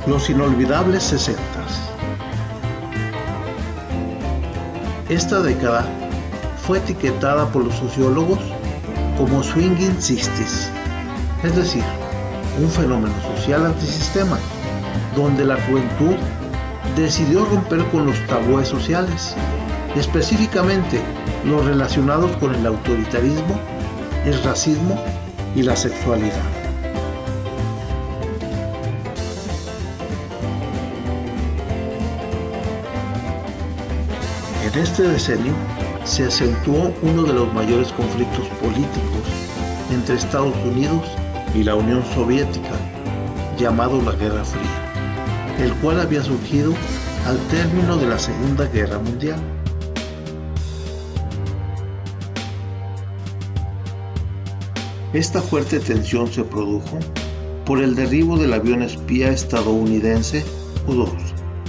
Los inolvidables 60. Esta década fue etiquetada por los sociólogos como Swinging Sixties, es decir, un fenómeno social antisistema, donde la juventud decidió romper con los tabúes sociales, específicamente los relacionados con el autoritarismo, el racismo y la sexualidad. En este decenio se acentuó uno de los mayores conflictos políticos entre Estados Unidos y la Unión Soviética, llamado la Guerra Fría, el cual había surgido al término de la Segunda Guerra Mundial. Esta fuerte tensión se produjo por el derribo del avión espía estadounidense U-2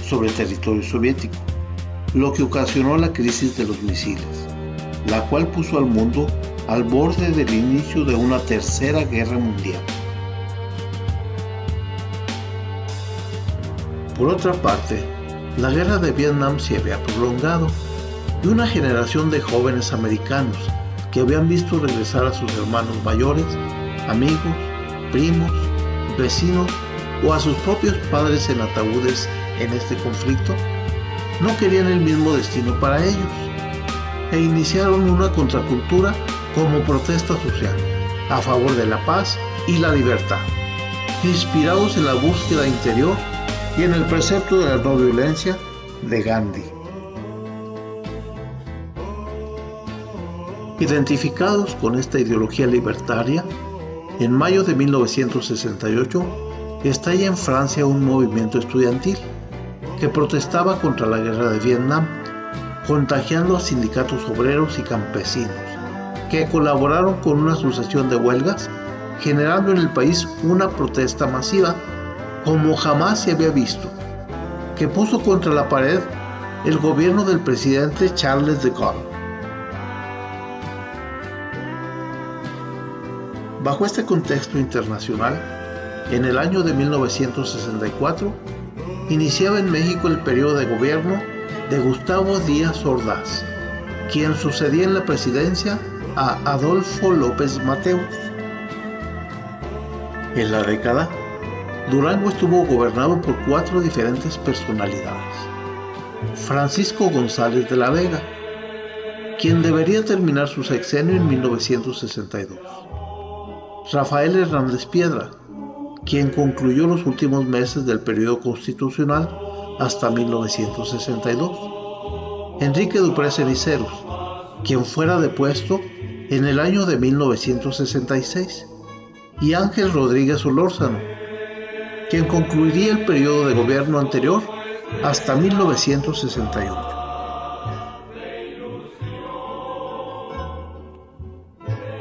sobre territorio soviético, lo que ocasionó la crisis de los misiles, la cual puso al mundo al borde del inicio de una tercera guerra mundial. Por otra parte, la guerra de Vietnam se había prolongado y una generación de jóvenes americanos que habían visto regresar a sus hermanos mayores, amigos, primos, vecinos o a sus propios padres en ataúdes en este conflicto, no querían el mismo destino para ellos e iniciaron una contracultura como protesta social a favor de la paz y la libertad, inspirados en la búsqueda interior y en el precepto de la no violencia de Gandhi. Identificados con esta ideología libertaria, en mayo de 1968 estalla en Francia un movimiento estudiantil que protestaba contra la guerra de Vietnam, contagiando a sindicatos obreros y campesinos, que colaboraron con una sucesión de huelgas, generando en el país una protesta masiva como jamás se había visto, que puso contra la pared el gobierno del presidente Charles de Gaulle. Bajo este contexto internacional, en el año de 1964, iniciaba en México el periodo de gobierno de Gustavo Díaz Ordaz, quien sucedía en la presidencia a Adolfo López Mateos. En la década, Durango estuvo gobernado por 4 diferentes personalidades. Francisco González de la Vega, quien debería terminar su sexenio en 1962. Rafael Hernández Piedra, quien concluyó los últimos meses del periodo constitucional hasta 1962. Enrique Dupré Ceniceros, quien fuera depuesto en el año de 1966, y Ángel Rodríguez Solórzano, quien concluiría el periodo de gobierno anterior hasta 1968.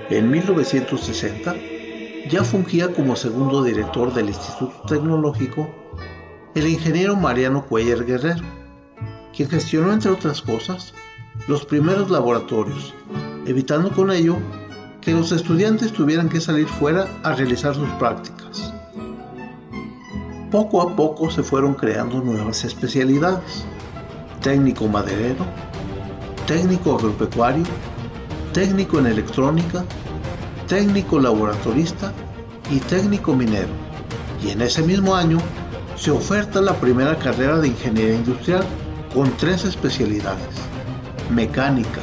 En 1960, ya fungía como segundo director del Instituto Tecnológico el ingeniero Mariano Cuéllar Guerrero, quien gestionó, entre otras cosas, los primeros laboratorios, evitando con ello que los estudiantes tuvieran que salir fuera a realizar sus prácticas. Poco a poco se fueron creando nuevas especialidades: técnico maderero, técnico agropecuario, técnico en electrónica, técnico laboratorista y técnico minero, y en ese mismo año se oferta la primera carrera de ingeniería industrial con 3 especialidades: mecánica,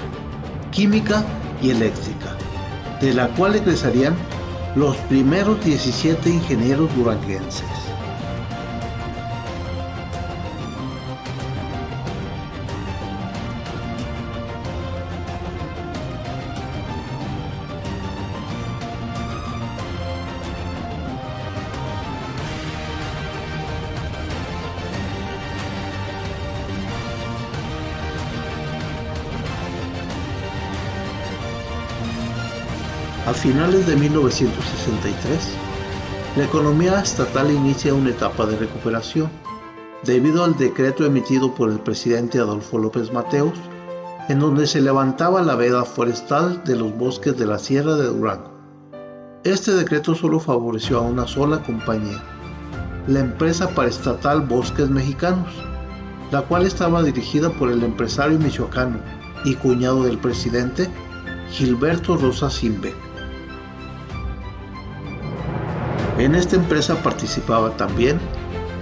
química y eléctrica, de la cual egresarían los primeros 17 ingenieros duranguenses. A finales de 1963, la economía estatal inicia una etapa de recuperación, debido al decreto emitido por el presidente Adolfo López Mateos, en donde se levantaba la veda forestal de los bosques de la Sierra de Durango. Este decreto solo favoreció a una sola compañía, la empresa paraestatal Bosques Mexicanos, la cual estaba dirigida por el empresario michoacano y cuñado del presidente, Gilberto Rosa Simbe. En esta empresa participaba también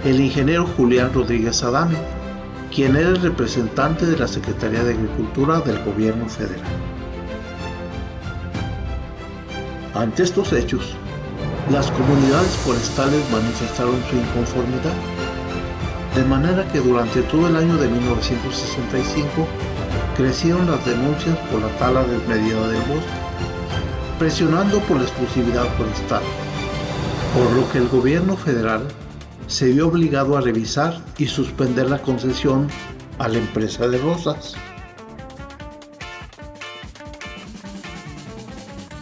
el ingeniero Julián Rodríguez Adame, quien era el representante de la Secretaría de Agricultura del Gobierno Federal. Ante estos hechos, las comunidades forestales manifestaron su inconformidad, de manera que durante todo el año de 1965 crecieron las denuncias por la tala desmedida del bosque, presionando por la exclusividad forestal, por lo que el gobierno federal se vio obligado a revisar y suspender la concesión a la empresa de Rosas.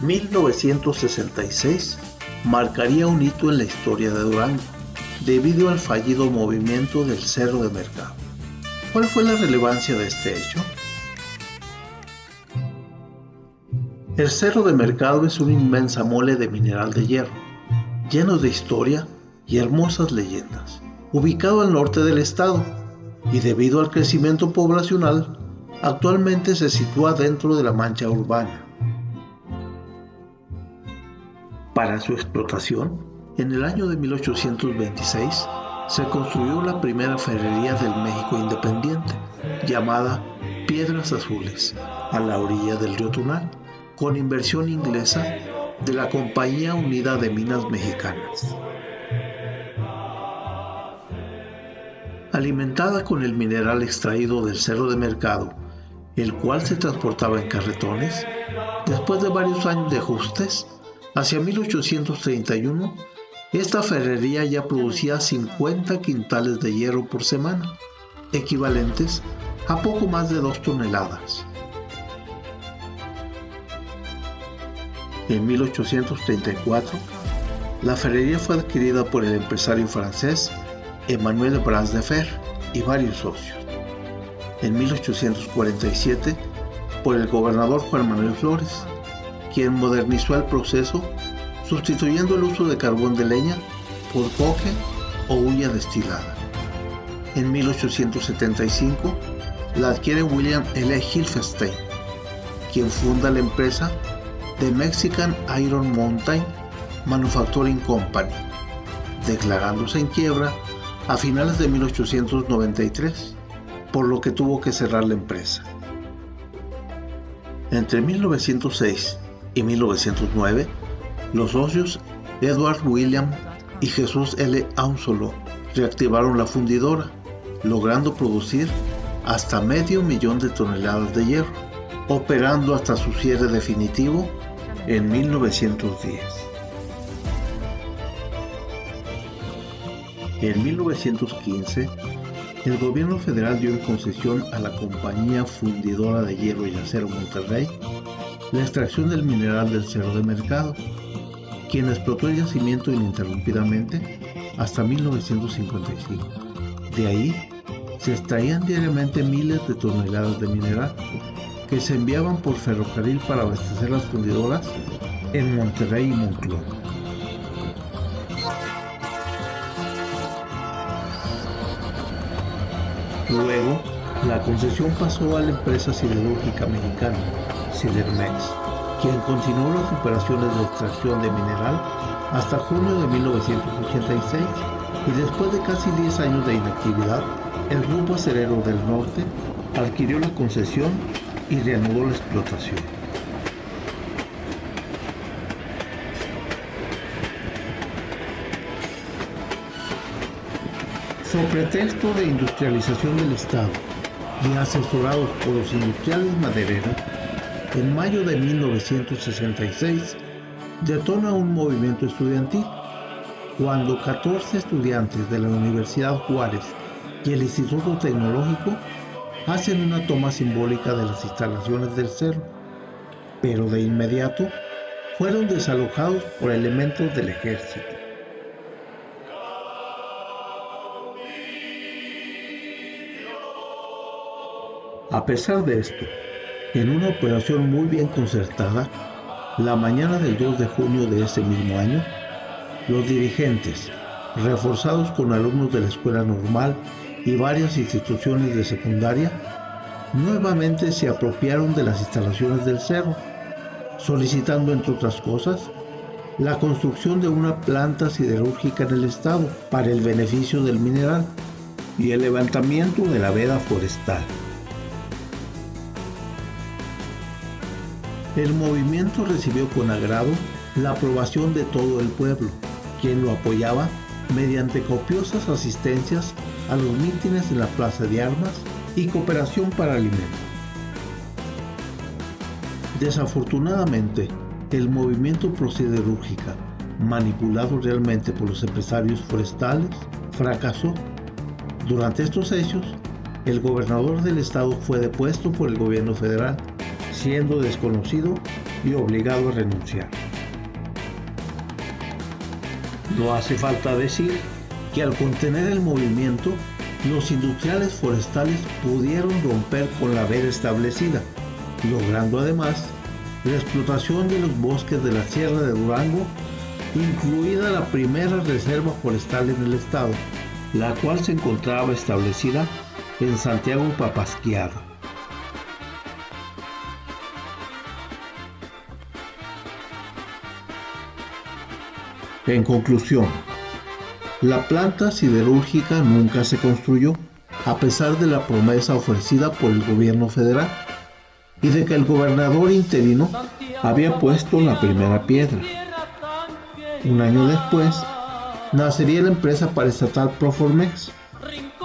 1966 marcaría un hito en la historia de Durango, debido al fallido movimiento del Cerro de Mercado. ¿Cuál fue la relevancia de este hecho? El Cerro de Mercado es una inmensa mole de mineral de hierro, lleno de historia y hermosas leyendas, ubicado al norte del estado, y debido al crecimiento poblacional, actualmente se sitúa dentro de la mancha urbana. Para su explotación, en el año de 1826 se construyó la primera ferrería del México independiente, llamada Piedras Azules, a la orilla del río Tunal, con inversión inglesa de la Compañía Unida de Minas Mexicanas. Alimentada con el mineral extraído del Cerro de Mercado, el cual se transportaba en carretones, después de varios años de ajustes, hacia 1831, esta ferrería ya producía 50 quintales de hierro por semana, equivalentes a poco más de 2 toneladas. En 1834, la ferrería fue adquirida por el empresario francés Emmanuel Bras de Fer y varios socios. En 1847, por el gobernador Juan Manuel Flores, quien modernizó el proceso, sustituyendo el uso de carbón de leña por coque o hulla destilada. En 1875, la adquiere William L. Hilfenstein, quien funda la empresa The Mexican Iron Mountain Manufacturing Company, declarándose en quiebra a finales de 1893, por lo que tuvo que cerrar la empresa. Entre 1906 y 1909, los socios Edward William y Jesús L. Aunsolo reactivaron la fundidora, logrando producir hasta 500,000 de toneladas de hierro, operando hasta su cierre definitivo en 1910. En 1915, el gobierno federal dio en concesión a la Compañía Fundidora de Hierro y Acero Monterrey la extracción del mineral del Cerro de Mercado, quien explotó el yacimiento ininterrumpidamente hasta 1955. De ahí se extraían diariamente miles de toneladas de mineral que se enviaban por ferrocarril para abastecer las fundidoras en Monterrey y Monclova. Luego, la concesión pasó a la empresa siderúrgica mexicana, Sidermex, quien continuó las operaciones de extracción de mineral hasta junio de 1986, y después de casi 10 años de inactividad, el Grupo Acerero del Norte adquirió la concesión y reanudó la explotación. Sobre pretexto de industrialización del Estado y asesorados por los industriales madereros, en mayo de 1966 detona un movimiento estudiantil cuando 14 estudiantes de la Universidad Juárez y el Instituto Tecnológico hacen una toma simbólica de las instalaciones del cerro, pero de inmediato fueron desalojados por elementos del ejército. A pesar de esto, en una operación muy bien concertada, la mañana del 2 de junio de ese mismo año, los dirigentes, reforzados con alumnos de la escuela normal y varias instituciones de secundaria, nuevamente se apropiaron de las instalaciones del cerro, solicitando, entre otras cosas, la construcción de una planta siderúrgica en el estado para el beneficio del mineral y el levantamiento de la veda forestal. El movimiento recibió con agrado la aprobación de todo el pueblo, quien lo apoyaba mediante copiosas asistencias a los mítines en la Plaza de Armas y cooperación para alimentos. Desafortunadamente, el movimiento prosiderúrgica, manipulado realmente por los empresarios forestales, fracasó. Durante estos hechos, el gobernador del estado fue depuesto por el gobierno federal, siendo desconocido y obligado a renunciar. No hace falta decir que al contener el movimiento, los industriales forestales pudieron romper con la veda establecida, logrando además la explotación de los bosques de la Sierra de Durango, incluida la primera reserva forestal en el estado, la cual se encontraba establecida en Santiago Papasquiaro. En conclusión, la planta siderúrgica nunca se construyó, a pesar de la promesa ofrecida por el gobierno federal y de que el gobernador interino había puesto la primera piedra. Un año después, nacería la empresa paraestatal Proformex,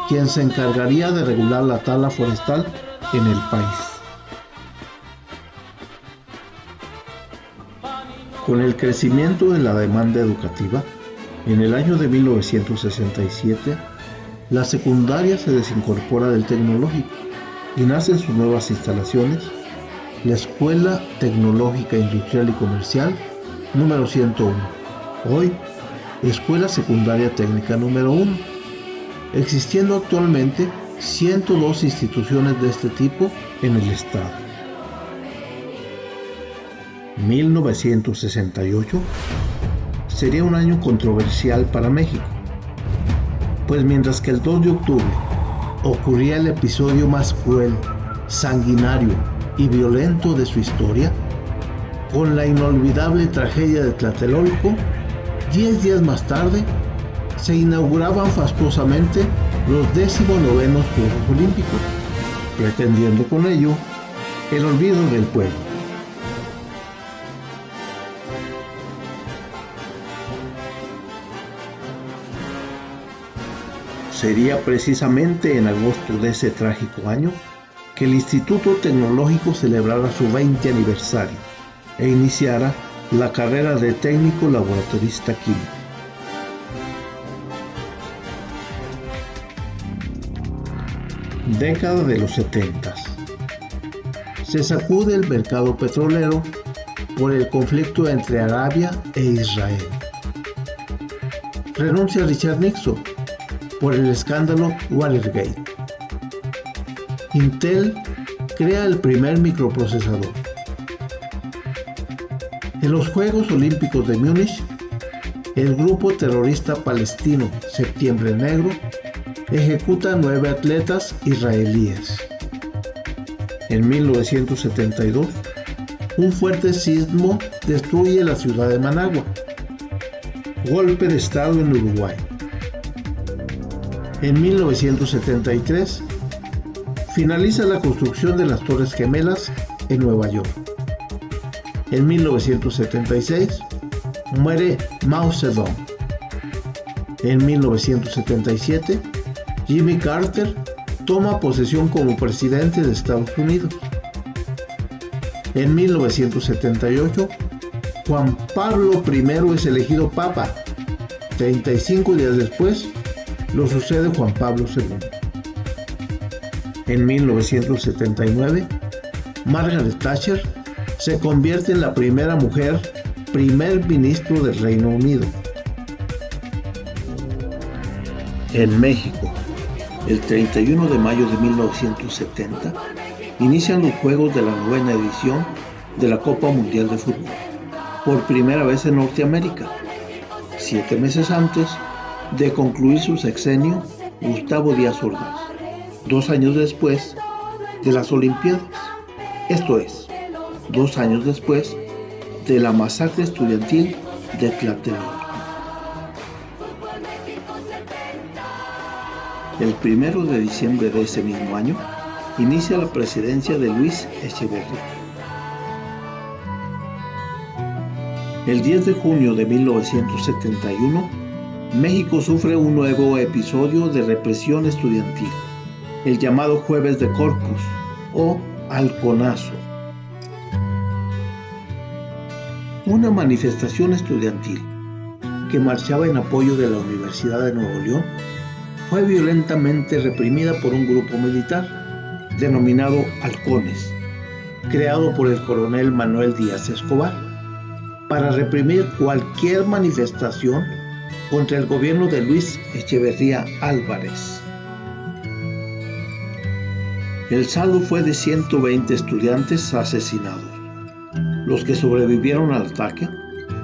quien se encargaría de regular la tala forestal en el país. Con el crecimiento de la demanda educativa, en el año de 1967, la secundaria se desincorpora del tecnológico y nacen sus nuevas instalaciones, la Escuela Tecnológica Industrial y Comercial número 101, hoy Escuela Secundaria Técnica número 1, existiendo actualmente 102 instituciones de este tipo en el estado. 1968 sería un año controversial para México, pues mientras que el 2 de octubre ocurría el episodio más cruel, sanguinario y violento de su historia, con la inolvidable tragedia de Tlatelolco, 10 días más tarde se inauguraban fastuosamente los 19º Juegos Olímpicos, pretendiendo con ello el olvido del pueblo. Sería precisamente en agosto de ese trágico año que el Instituto Tecnológico celebrara su 20 aniversario e iniciara la carrera de técnico laboratorista químico. Década de los 70. Se sacude el mercado petrolero por el conflicto entre Arabia e Israel. Renuncia Richard Nixon por el escándalo Watergate. Intel crea el primer microprocesador. En los Juegos Olímpicos de Múnich, el grupo terrorista palestino Septiembre Negro ejecuta 9 atletas israelíes. En 1972, un fuerte sismo destruye la ciudad de Managua. Golpe de Estado en Uruguay. En 1973, finaliza la construcción de las Torres Gemelas en Nueva York. En 1976, muere Mao Zedong. En 1977, Jimmy Carter toma posesión como presidente de Estados Unidos. En 1978, Juan Pablo I es elegido Papa. 35 días después, lo sucede Juan Pablo II. En 1979, Margaret Thatcher se convierte en la primera mujer primer ministro del Reino Unido. En México, el 31 de mayo de 1970, inician los juegos de la 9ª edición de la Copa Mundial de Fútbol, por primera vez en Norteamérica. 7 meses antes, de concluir su sexenio Gustavo Díaz Ordaz, 2 años después de las Olimpiadas, esto es, 2 años después de la masacre estudiantil de Tlatelolco. El 1 de diciembre de ese mismo año inicia la presidencia de Luis Echeverría. El 10 de junio de 1971, México sufre un nuevo episodio de represión estudiantil, el llamado Jueves de Corpus o Halconazo. Una manifestación estudiantil que marchaba en apoyo de la Universidad de Nuevo León fue violentamente reprimida por un grupo militar denominado Halcones, creado por el coronel Manuel Díaz Escobar, para reprimir cualquier manifestación contra el gobierno de Luis Echeverría Álvarez. El saldo fue de 120 estudiantes asesinados, los que sobrevivieron al ataque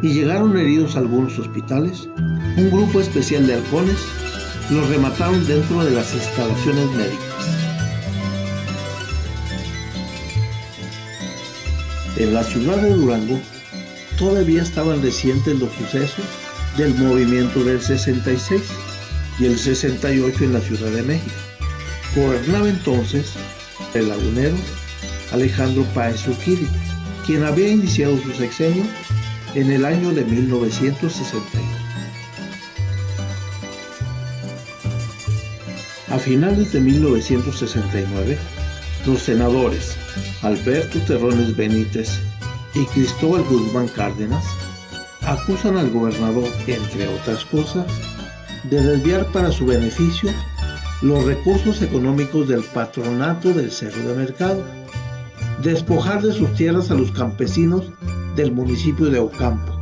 y llegaron heridos a algunos hospitales. Un grupo especial de halcones los remataron dentro de las instalaciones médicas. En la ciudad de Durango todavía estaban recientes los sucesos del movimiento del 66 y el 68 en la Ciudad de México. Gobernaba entonces el lagunero Alejandro Páez Urquidi, quien había iniciado su sexenio en el año de 1961. A finales de 1969, los senadores Alberto Terrones Benítez y Cristóbal Guzmán Cárdenas acusan al gobernador, entre otras cosas, de desviar para su beneficio los recursos económicos del patronato del Cerro de Mercado, despojar de sus tierras a los campesinos del municipio de Ocampo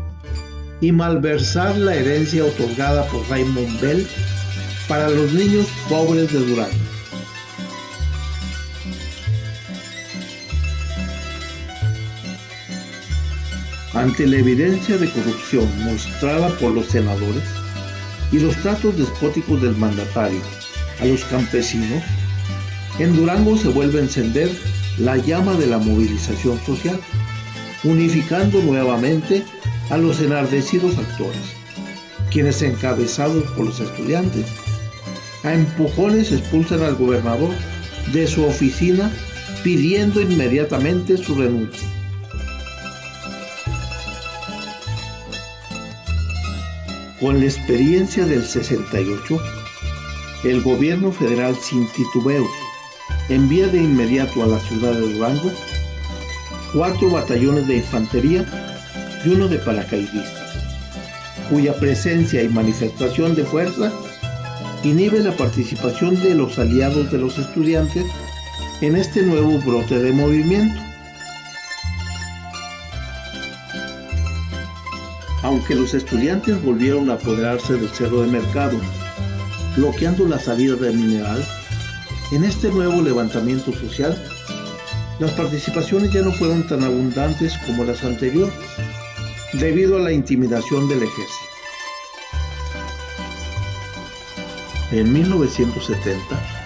y malversar la herencia otorgada por Raymond Bell para los niños pobres de Durango. Ante la evidencia de corrupción mostrada por los senadores y los tratos despóticos del mandatario a los campesinos, en Durango se vuelve a encender la llama de la movilización social, unificando nuevamente a los enardecidos actores, quienes, encabezados por los estudiantes, a empujones expulsan al gobernador de su oficina pidiendo inmediatamente su renuncia. Con la experiencia del 68, el gobierno federal sin titubeos envía de inmediato a la ciudad de Durango 4 batallones de infantería y 1 de paracaidistas, cuya presencia y manifestación de fuerza inhibe la participación de los aliados de los estudiantes en este nuevo brote de movimiento. Aunque los estudiantes volvieron a apoderarse del Cerro de Mercado, bloqueando la salida del mineral, en este nuevo levantamiento social, las participaciones ya no fueron tan abundantes como las anteriores, debido a la intimidación del ejército. En 1970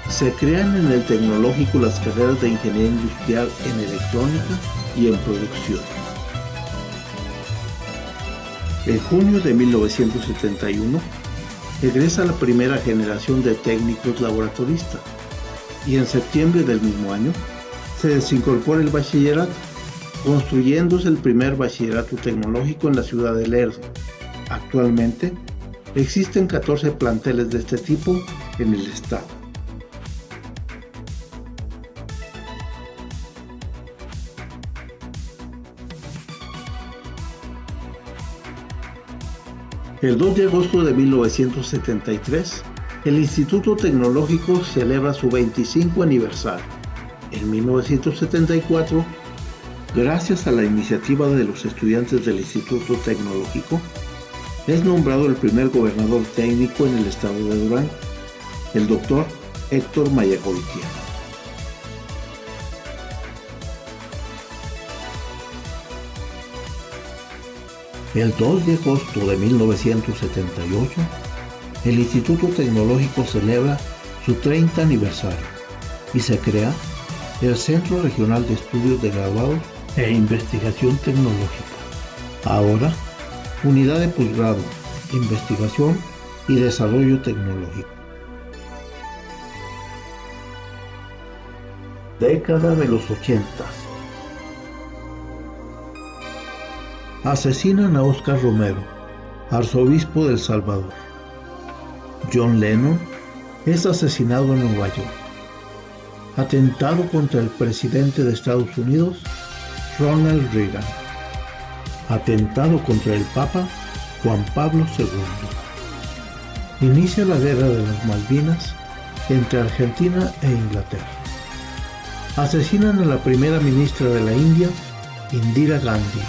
se crean en el Tecnológico las carreras de Ingeniería Industrial en Electrónica y en Producción. En junio de 1971 egresa la primera generación de técnicos laboratoristas y en septiembre del mismo año se desincorpora el bachillerato, construyéndose el primer bachillerato tecnológico en la ciudad de Lerdo. Actualmente existen 14 planteles de este tipo en el estado. El 2 de agosto de 1973, el Instituto Tecnológico celebra su 25 aniversario. En 1974, gracias a la iniciativa de los estudiantes del Instituto Tecnológico, es nombrado el primer gobernador técnico en el estado de Durango, el doctor Héctor Mayagoitia. El 2 de agosto de 1978, el Instituto Tecnológico celebra su 30 aniversario y se crea el Centro Regional de Estudios de Graduados e Investigación Tecnológica. Ahora, Unidad de Posgrado, Investigación y Desarrollo Tecnológico. Década de los 80. Asesinan a Oscar Romero, arzobispo de El Salvador. John Lennon es asesinado en Nueva York. Atentado contra el presidente de Estados Unidos, Ronald Reagan. Atentado contra el Papa Juan Pablo II. Inicia la Guerra de las Malvinas entre Argentina e Inglaterra. Asesinan a la primera ministra de la India, Indira Gandhi.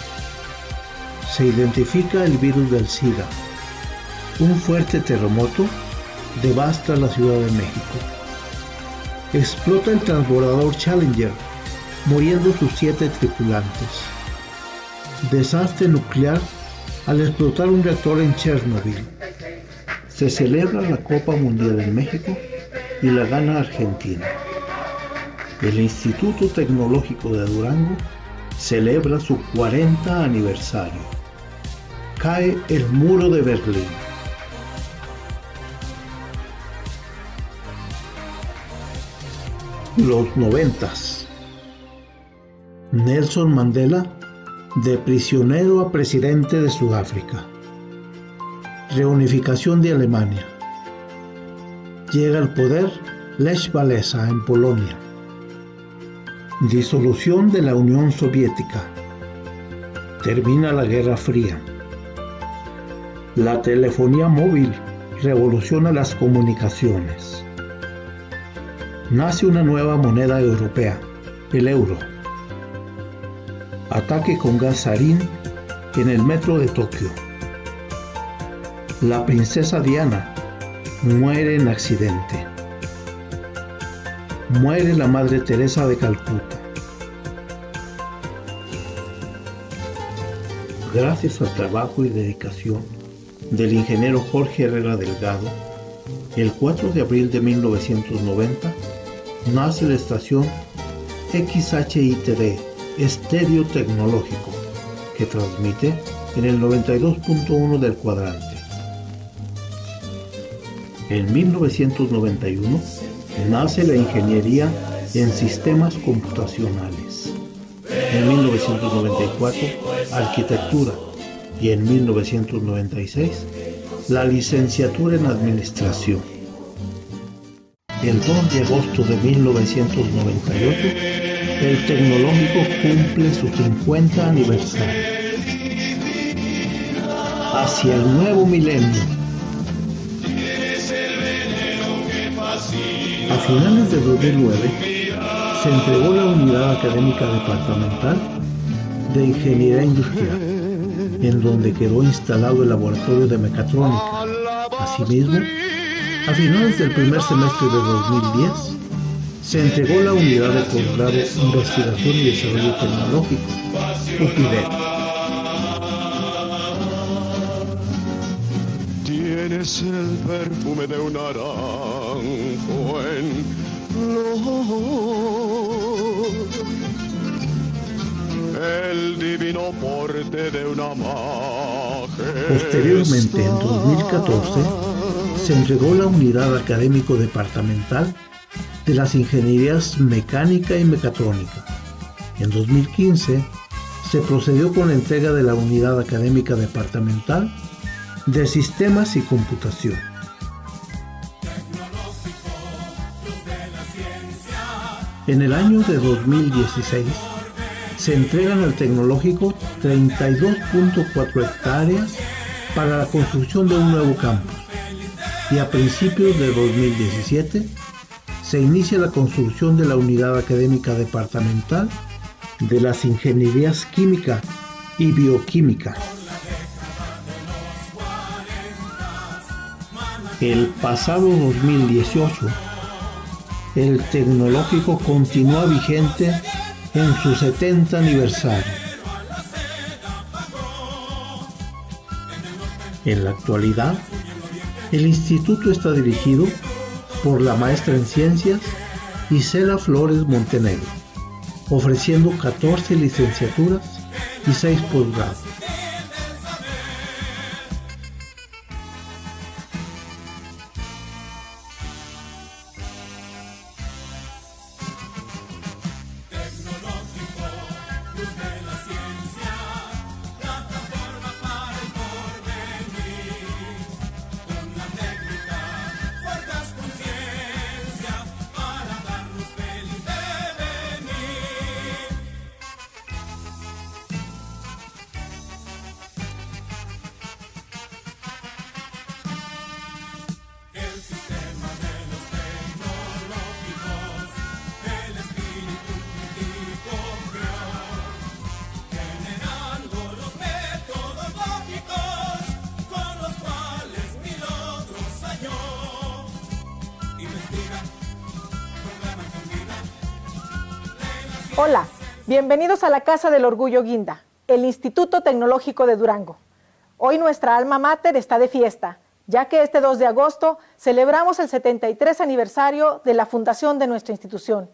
Se identifica el virus del SIDA. Un fuerte terremoto devasta la Ciudad de México. Explota el transbordador Challenger, muriendo sus 7 tripulantes. Desastre nuclear al explotar un reactor en Chernobyl. Se celebra la Copa Mundial en México y la gana Argentina. El Instituto Tecnológico de Durango celebra su 40 aniversario. Cae el muro de Berlín. Los 90s. Nelson Mandela, de prisionero a presidente de Sudáfrica. Reunificación de Alemania. Llega al poder Lech Walesa en Polonia. Disolución de la Unión Soviética. Termina la Guerra Fría. La telefonía móvil revoluciona las comunicaciones. Nace una nueva moneda europea, el euro. Ataque con gas sarín en el metro de Tokio. La princesa Diana muere en accidente. Muere la Madre Teresa de Calcuta. Gracias al trabajo y dedicación del ingeniero Jorge Herrera Delgado, el 4 de abril de 1990 nace la estación XHITD Estéreo Tecnológico, que transmite en el 92.1 del cuadrante. En 1991 nace la ingeniería en sistemas computacionales. En 1994, arquitectura, y en 1996, la licenciatura en administración. El 2 de agosto de 1998, el tecnológico cumple su 50 aniversario. Hacia el nuevo milenio. A finales de 2009, se entregó la Unidad Académica Departamental de Ingeniería Industrial, en donde quedó instalado el Laboratorio de Mecatrónica. Asimismo, a finales del primer semestre de 2010, se entregó la Unidad de Posgrado, Investigación y Desarrollo Tecnológico, UPIDET. Tienes el perfume de un naranjo en flor, el divino porte de una majestad. Posteriormente, en 2014, se entregó la Unidad Académico Departamental de las Ingenierías Mecánica y Mecatrónica. En 2015, se procedió con la entrega de la Unidad Académica Departamental de Sistemas y Computación. En el año de 2016, se entregan al tecnológico 32.4 hectáreas para la construcción de un nuevo campus, y a principios de 2017 se inicia la construcción de la Unidad Académica Departamental de las Ingenierías Química y Bioquímica. El pasado 2018, el tecnológico continúa vigente en su 70 aniversario. En la actualidad, El instituto está dirigido por la maestra en ciencias Isela Flores Montenegro, ofreciendo 14 licenciaturas y 6 posgrados. Hola, bienvenidos a la Casa del Orgullo Guinda, el Instituto Tecnológico de Durango. Hoy nuestra alma mater está de fiesta, ya que este 2 de agosto celebramos el 73 aniversario de la fundación de nuestra institución.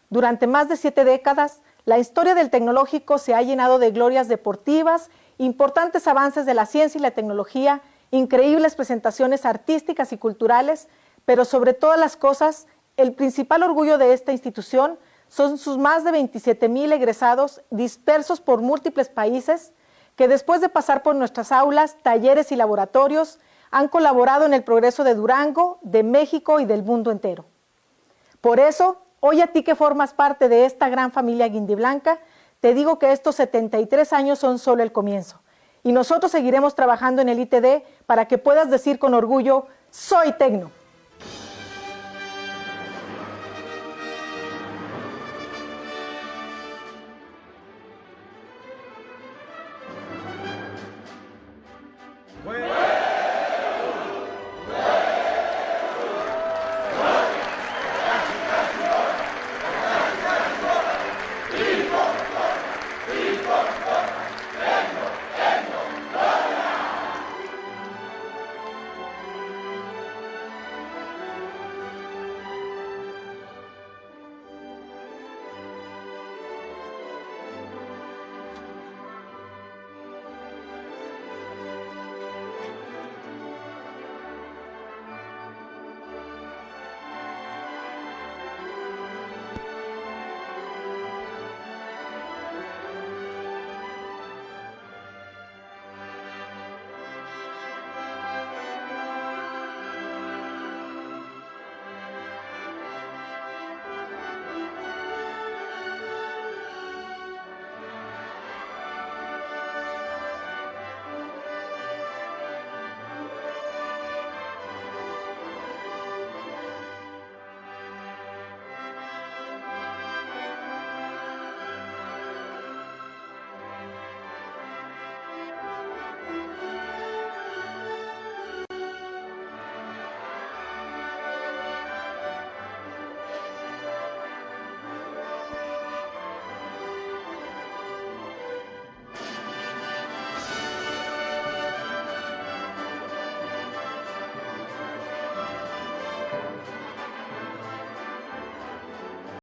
Durante más de 7 décadas, la historia del tecnológico se ha llenado de glorias deportivas, importantes avances de la ciencia y la tecnología, increíbles presentaciones artísticas y culturales, pero sobre todas las cosas, el principal orgullo de esta institución son sus más de 27,000 egresados dispersos por múltiples países que después de pasar por nuestras aulas, talleres y laboratorios han colaborado en el progreso de Durango, de México y del mundo entero. Por eso, hoy a ti que formas parte de esta gran familia guindiblanca, te digo que estos 73 años son solo el comienzo y nosotros seguiremos trabajando en el ITD para que puedas decir con orgullo, soy Tecno. Well.